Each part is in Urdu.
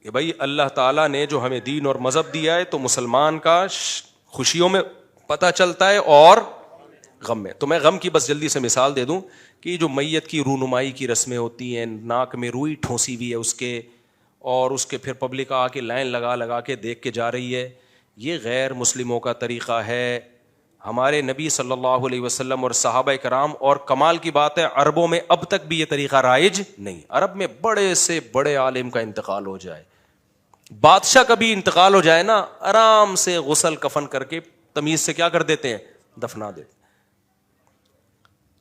کہ بھائی اللہ تعالیٰ نے جو ہمیں دین اور مذہب دیا ہے تو مسلمان کا خوشیوں میں پتہ چلتا ہے اور غم میں. تو میں غم کی بس جلدی سے مثال دے دوں کہ جو میت کی رونمائی کی رسمیں ہوتی ہیں, ناک میں روئی ٹھونسی ہوئی ہے اس کے, اور اس کے پھر پبلک آ کے لائن لگا لگا کے دیکھ کے جا رہی ہے, یہ غیر مسلموں کا طریقہ ہے. ہمارے نبی صلی اللہ علیہ وسلم اور صحابہ کرام, اور کمال کی بات ہے عربوں میں اب تک بھی یہ طریقہ رائج نہیں. عرب میں بڑے سے بڑے عالم کا انتقال ہو جائے, بادشاہ کا بھی انتقال ہو جائے نا, آرام سے غسل کفن کر کے تمیز سے کیا کر دیتے ہیں, دفنا دیتے.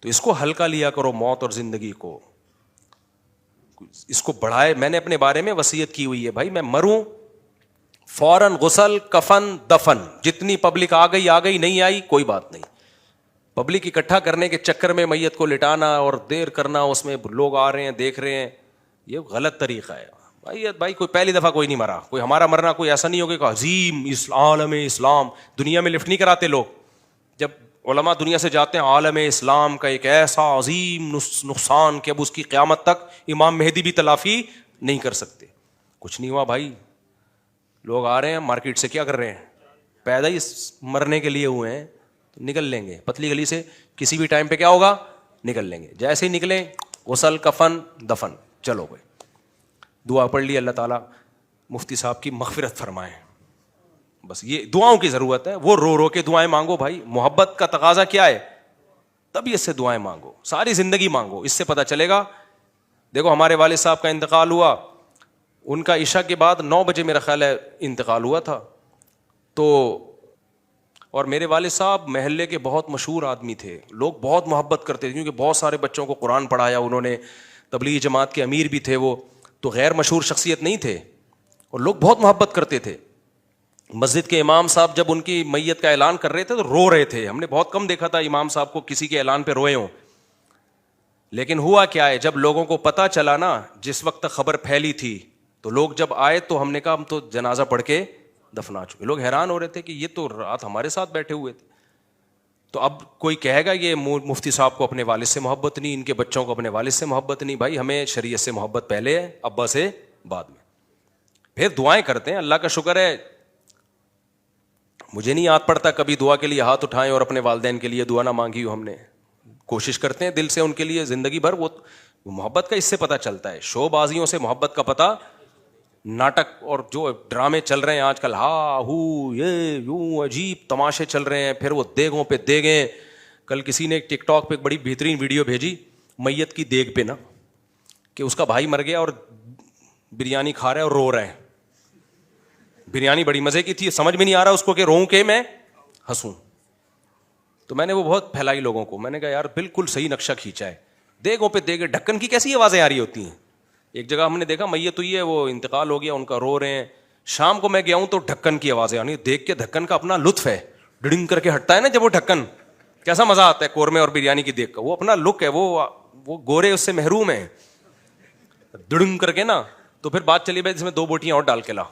تو اس کو ہلکا لیا کرو, موت اور زندگی کو, اس کو بڑھائے. میں نے اپنے بارے میں وصیت کی ہوئی ہے, بھائی میں مروں فوراً غسل کفن دفن, جتنی پبلک آ گئی نہیں آئی کوئی بات نہیں. پبلک اکٹھا کرنے کے چکر میں میت کو لٹانا اور دیر کرنا, اس میں لوگ آ رہے ہیں دیکھ رہے ہیں, یہ غلط طریقہ ہے. بھائی کوئی پہلی دفعہ کوئی نہیں مرا, کوئی ہمارا مرنا کوئی ایسا نہیں ہوگا کہ عظیم عالم اسلام. دنیا میں لفٹ نہیں کراتے لوگ, جب علماء دنیا سے جاتے ہیں عالم اسلام کا ایک ایسا عظیم نقصان کہ اب اس کی قیامت تک امام مہدی بھی تلافی نہیں کر سکتے. کچھ نہیں ہوا بھائی, لوگ آ رہے ہیں مارکیٹ سے, کیا کر رہے ہیں, پیدا ہی مرنے کے لیے ہوئے ہیں, نکل لیں گے پتلی گلی سے, کسی بھی ٹائم پہ کیا ہوگا, نکل لیں گے. جیسے ہی نکلیں غسل کفن دفن, چلو بھائی دعا پڑھ لی, اللہ تعالیٰ مفتی صاحب کی مغفرت فرمائے. بس یہ دعاؤں کی ضرورت ہے, وہ رو رو کے دعائیں مانگو بھائی. محبت کا تقاضا کیا ہے, طبیعت سے دعائیں مانگو, ساری زندگی مانگو. اس سے پتہ چلے گا. دیکھو ہمارے والد صاحب کا انتقال ہوا, ان کا عشاء کے بعد 9 بجے میرا خیال ہے انتقال ہوا تھا. تو اور میرے والد صاحب محلے کے بہت مشہور آدمی تھے, لوگ بہت محبت کرتے تھے کیونکہ بہت سارے بچوں کو قرآن پڑھایا انہوں نے, تبلیغی جماعت کے امیر بھی تھے وہ, تو غیر مشہور شخصیت نہیں تھے, اور لوگ بہت محبت کرتے تھے. مسجد کے امام صاحب جب ان کی میت کا اعلان کر رہے تھے تو رو رہے تھے. ہم نے بہت کم دیکھا تھا امام صاحب کو کسی کے اعلان پہ روئے ہوں. لیکن ہوا کیا ہے, جب لوگوں کو پتہ چلا نا, جس وقت تک خبر پھیلی تھی, تو لوگ جب آئے تو ہم نے کہا ہم تو جنازہ پڑھ کے دفنا چکے. لوگ حیران ہو رہے تھے کہ یہ تو رات ہمارے ساتھ بیٹھے ہوئے تھے. تو اب کوئی کہے گا یہ مفتی صاحب کو اپنے والد سے محبت نہیں, ان کے بچوں کو اپنے والد سے محبت نہیں. بھائی ہمیں شریعت سے محبت پہلے ہے, ابا سے بعد میں. پھر دعائیں کرتے ہیں, اللہ کا شکر ہے مجھے نہیں یاد پڑتا کبھی دعا کے لیے ہاتھ اٹھائیں اور اپنے والدین کے لیے دعا نہ مانگی ہو. ہم نے کوشش کرتے ہیں دل سے ان کے لیے زندگی بھر. وہ محبت کا اس سے پتہ چلتا ہے, شو بازیوں سے محبت کا پتہ, ناٹک اور جو ڈرامے چل رہے ہیں آج کل, ہا ہو یہ یوں عجیب تماشے چل رہے ہیں, پھر وہ دیگوں پہ دیگیں. کل کسی نے ٹک ٹاک پہ ایک بڑی بہترین ویڈیو بھیجی میت کی دیگ پہ نا, کہ اس کا بھائی مر گیا اور بریانی کھا رہا ہے اور رو رہا ہے. بریانی بڑی مزے کی تھی, سمجھ میں نہیں آ رہا اس کو کہ روؤں کہ میں ہنسوں. تو میں نے وہ بہت پھیلائی لوگوں کو, میں نے کہا یار بالکل صحیح نقشہ کھینچا ہے. دیگوں پہ دیگے, ڈھکن کی کیسی آوازیں آ رہی ہوتی ہیں. ایک جگہ ہم نے دیکھا میت ہوئی ہے, وہ انتقال ہو گیا, ان کا رو رہے ہیں. شام کو میں گیا ہوں تو ڈھکن کی آوازیں آنی, دیکھ کے ڈھکن کا اپنا لطف ہے, ڈڑنگ کر کے ہٹتا ہے نا جب وہ ڈھکن, کیسا مزہ آتا ہے قورمے اور بریانی کی دیکھ کا. وہ اپنا لک ہے, وہ گورے اس سے محروم ہیں, ڈڑنگ کر کے نا. تو پھر بات چلی بھائی اس میں 2 بوٹیاں اور ڈال کے لا.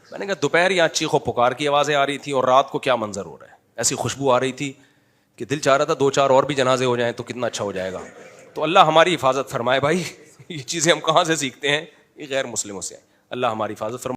میں نے کہا دوپہر یہاں چیخ و پکار کی آوازیں آ رہی تھی, اور رات کو کیا منظر ہو رہا ہے, ایسی خوشبو آ رہی تھی کہ دل چاہ رہا تھا 2-4 اور بھی جنازے ہو جائیں تو کتنا اچھا ہو جائے گا. تو اللہ ہماری حفاظت فرمائے بھائی. یہ چیزیں ہم کہاں سے سیکھتے ہیں, یہ غیر مسلموں سے. اللہ ہماری حفاظت فرمائے.